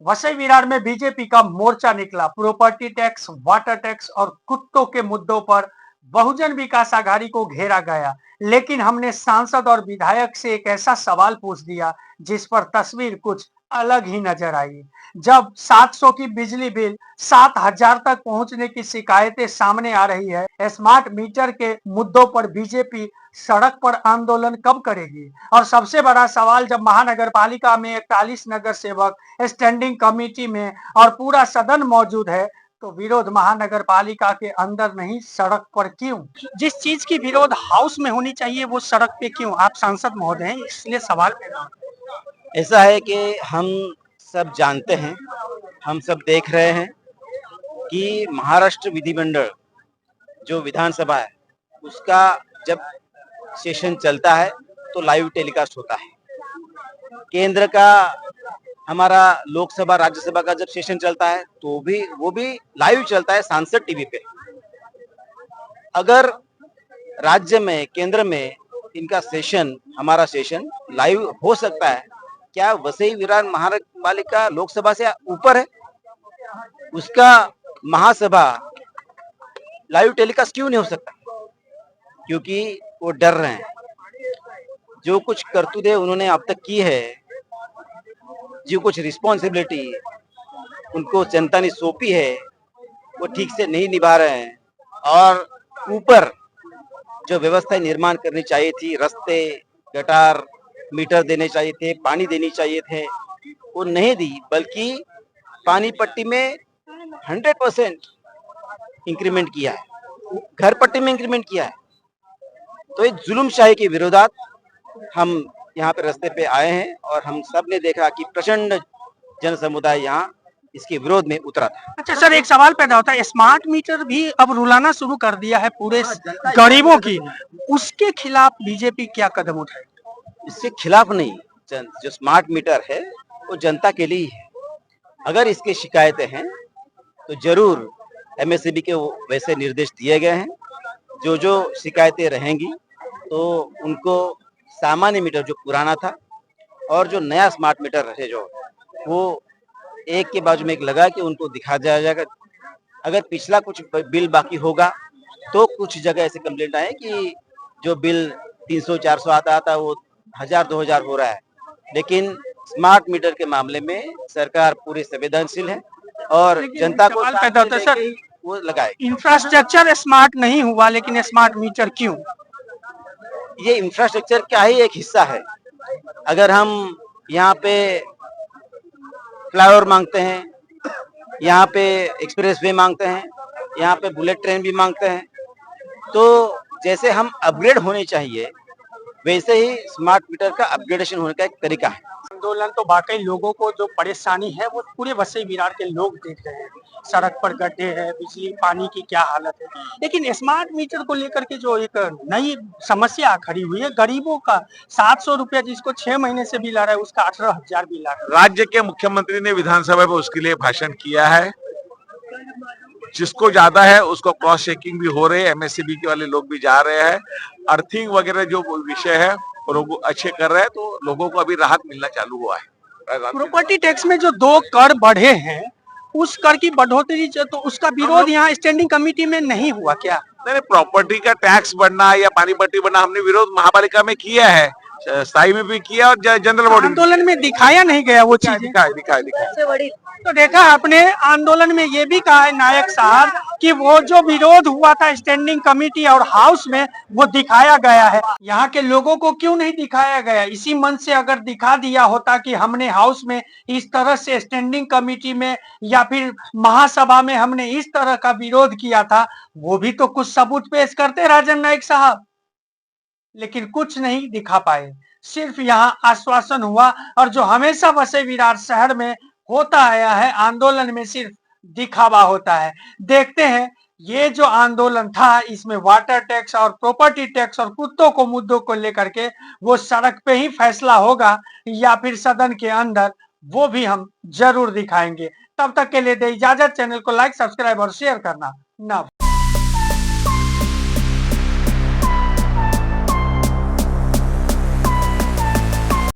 वसई विरार में बीजेपी का मोर्चा निकला। प्रॉपर्टी टैक्स, वाटर टैक्स और कुत्तों के मुद्दों पर बहुजन विकास आघाड़ी को घेरा गया। लेकिन हमने सांसद और विधायक से एक ऐसा सवाल पूछ दिया जिस पर तस्वीर कुछ अलग ही नजर आई। जब 700 की बिजली बिल 7,000 तक पहुंचने की शिकायतें सामने आ रही है, स्मार्ट मीटर के मुद्दों पर बीजेपी सड़क पर आंदोलन कब करेगी? और सबसे बड़ा सवाल, जब महानगर पालिका में 41 नगर सेवक स्टैंडिंग कमेटी में और पूरा सदन मौजूद है, तो विरोध महानगर पालिका के अंदर नहीं सड़क पर क्यों? जिस चीज की विरोध हाउस में होनी चाहिए वो सड़क पे क्यों? आप सांसद महोदय हैं, इसलिए सवाल पैदा होता है। ऐसा है कि हम सब जानते हैं, हम सब देख रहे हैं कि महाराष्ट्र विधिमंडल जो विधानसभा है उसका जब सेशन चलता है तो लाइव टेलीकास्ट होता है। केंद्र का हमारा लोकसभा राज्यसभा का जब सेशन चलता है तो भी वो भी लाइव चलता है सांसद टीवी पे। अगर राज्य में केंद्र में इनका सेशन, हमारा सेशन लाइव हो सकता है, क्या वसई विरार महानगर पालिका लोकसभा से ऊपर है? उसका महासभा लाइव टेलीकास्ट क्यों नहीं हो सकता? क्योंकि वो डर रहे हैं। जो कुछ करतूतें उन्होंने अब तक की है, जो कुछ रिस्पॉन्सिबिलिटी उनको जनता ने सौंपी है, वो ठीक से नहीं निभा रहे हैं। और ऊपर जो व्यवस्था निर्माण करनी चाहिए थी, रास्ते, गटार, मीटर देने चाहिए थे, पानी देनी चाहिए थे, वो नहीं दी, बल्कि पानी पट्टी में 100% इंक्रीमेंट किया है, घर पट्टी में इंक्रीमेंट किया है। तो ये जुल्मशाही के विरोधात हम यहाँ पे रास्ते पे आए हैं और हम सब ने देखा कि प्रचंड जन समुदाय यहाँ इसके विरोध में उतरा था। अच्छा सर, एक सवाल पैदा होता है, स्मार्ट मीटर भी अब रुलाना शुरू कर दिया है पूरे गरीबों की, उसके खिलाफ बीजेपी क्या कदम उठाए? इसके खिलाफ नहीं, जो स्मार्ट मीटर है वो जनता के लिए ही है। अगर इसकी शिकायतें हैं तो जरूर एमएससीबी के वैसे निर्देश दिए गए हैं। जो जो शिकायतें रहेंगी तो उनको सामान्य मीटर जो पुराना था और जो नया स्मार्ट मीटर है जो वो एक के बाजू में एक लगा के उनको दिखा दिया जाएगा। अगर पिछला कुछ बिल बाकी होगा तो कुछ जगह ऐसे कंप्लेंट आए कि जो बिल 300-400 आता था वो 1000-2000 हो रहा है। लेकिन स्मार्ट मीटर के मामले में सरकार पूरी संवेदनशील है और जनता को पैदा होता है सर, वो लगाए। इंफ्रास्ट्रक्चर स्मार्ट नहीं हुआ लेकिन स्मार्ट मीटर क्यों? ये इंफ्रास्ट्रक्चर का ही एक हिस्सा है। अगर हम यहाँ पे फ्लाईओवर मांगते हैं, यहाँ पे एक्सप्रेसवे मांगते हैं, यहाँ पे बुलेट ट्रेन भी मांगते हैं, तो जैसे हम अपग्रेड होने चाहिए वैसे ही स्मार्ट मीटर का अपग्रेडेशन होने का एक तरीका है। आंदोलन तो वाकई लोगों को जो परेशानी है वो पूरे वसई विरार के लोग देख रहे हैं। सड़क पर गड्ढे हैं, बिजली पानी की क्या हालत है। लेकिन स्मार्ट मीटर को लेकर के जो एक नई समस्या खड़ी हुई है, गरीबों का 700 रुपया जिसको 6 महीने से बिल आ रहा है उसका 18,000 बिल आ रहा है। राज्य के मुख्यमंत्री ने विधानसभा में उसके लिए भाषण किया है। जिसको ज्यादा है उसको क्रॉस चेकिंग भी हो रही है, एमएससीबी के वाले लोग भी जा रहे हैं। अर्थिंग वगैरह जो विषय है लोग अच्छे कर रहे हैं, तो लोगों को अभी राहत मिलना चालू हुआ है। प्रॉपर्टी टैक्स में जो 2 कर बढ़े हैं, उस कर की बढ़ोतरी तो उसका विरोध यहाँ स्टैंडिंग कमेटी में नहीं हुआ क्या? नहीं, प्रॉपर्टी का टैक्स बढ़ना या पानी पट्टी बढ़ना हमने विरोध महापालिका में किया है, स्थायी में भी किया और जनरल बॉडी आंदोलन में दिखाया नहीं गया वो चीज। दिखाई। तो देखा आपने, आंदोलन में ये भी कहा है नायक साहब कि वो जो विरोध हुआ था स्टैंडिंग कमेटी और हाउस में वो दिखाया गया है। यहाँ के लोगों को क्यों नहीं दिखाया गया? इसी मन से अगर दिखा दिया होता कि हमने हाउस में इस तरह से, स्टैंडिंग कमेटी में या फिर महासभा में हमने इस तरह का विरोध किया था, वो भी तो कुछ सबूत पेश करते राजन नायक साहब। लेकिन कुछ नहीं दिखा पाए, सिर्फ यहाँ आश्वासन हुआ। और जो हमेशा वसई विरार शहर में होता आया है, आंदोलन में सिर्फ दिखावा होता है। देखते हैं ये जो आंदोलन था, इसमें वाटर टैक्स और प्रॉपर्टी टैक्स और कुत्तों को मुद्दों को लेकर के वो सड़क पे ही फैसला होगा या फिर सदन के अंदर, वो भी हम जरूर दिखाएंगे। तब तक के लिए दे इजाजत। चैनल को लाइक, सब्सक्राइब और शेयर करना ना